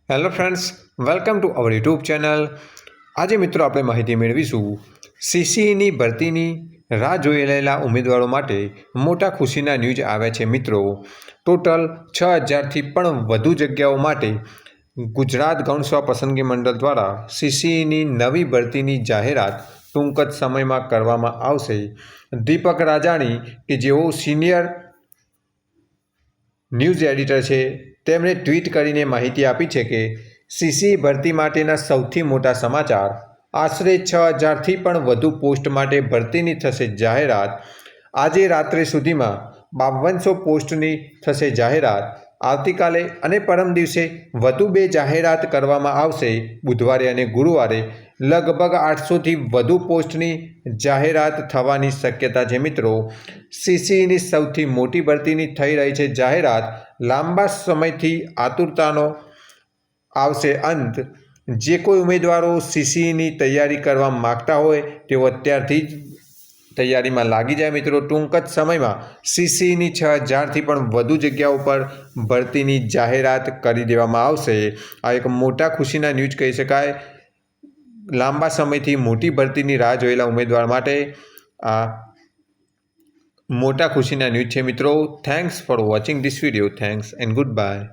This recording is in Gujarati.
Hello friends, welcome to our YouTube channel. આજે મિત્રો આપણે માહિતી મેળવીશું સીસીઈની ભરતીની રાહ જોઈ રહેલા ઉમેદવારો માટે મોટા ખુશીના ન્યૂઝ આવ્યા છે. મિત્રો ટોટલ 6000થી પણ વધુ જગ્યાઓ માટે ગુજરાત ગૌણ સેવા પસંદગી મંડળ દ્વારા સીસીઈની નવી ભરતીની જાહેરાત ટૂંક જ સમયમાં કરવામાં આવશે. દીપક રાજાણી કે જેઓ સિનિયર ન્યૂઝ એડિટર છે, તેમણે ટ્વીટ કરીને માહિતી આપી છે કે સીસીઈ ભરતી માટેના સૌથી મોટા સમાચાર. આશરે 6000થી પણ વધુ પોસ્ટ માટે ભરતીની થશે જાહેરાત. આજે રાત્રે સુધીમાં 5200 પોસ્ટની થશે જાહેરાત. આવતીકાલે અને પરમ દિવસે વધુ 2 જાહેરાત કરવામાં આવશે. બુધવારે અને ગુરુવારે લગભગ 800થી વધુ પોસ્ટની જાહેરાત થવાની શક્યતા છે. મિત્રો, સીસીઈની સૌથી મોટી ભરતીની થઈ રહી છે જાહેરાત. લાંબા સમયથી આતુરતાનો આવશે અંત. જે કોઈ ઉમેદવારો સીસીઈની તૈયારી કરવા માગતા હોય તેઓ અત્યારથી જ તૈયારીમાં લાગી જાય. મિત્રો, ટૂંક જ સમયમાં સીસીઈની 6000થી પણ વધુ જગ્યાઓ પર ભરતીની જાહેરાત કરી દેવામાં આવશે. આ એક મોટા ખુશીના ન્યૂઝ કહી શકાય. લાંબા સમયથી મોટી ભરતીની રાહ જોયેલા ઉમેદવાર માટે આ મોટા ખુશીના ન્યૂઝ છે. મિત્રો, thanks for watching this video. Thanks and good bye.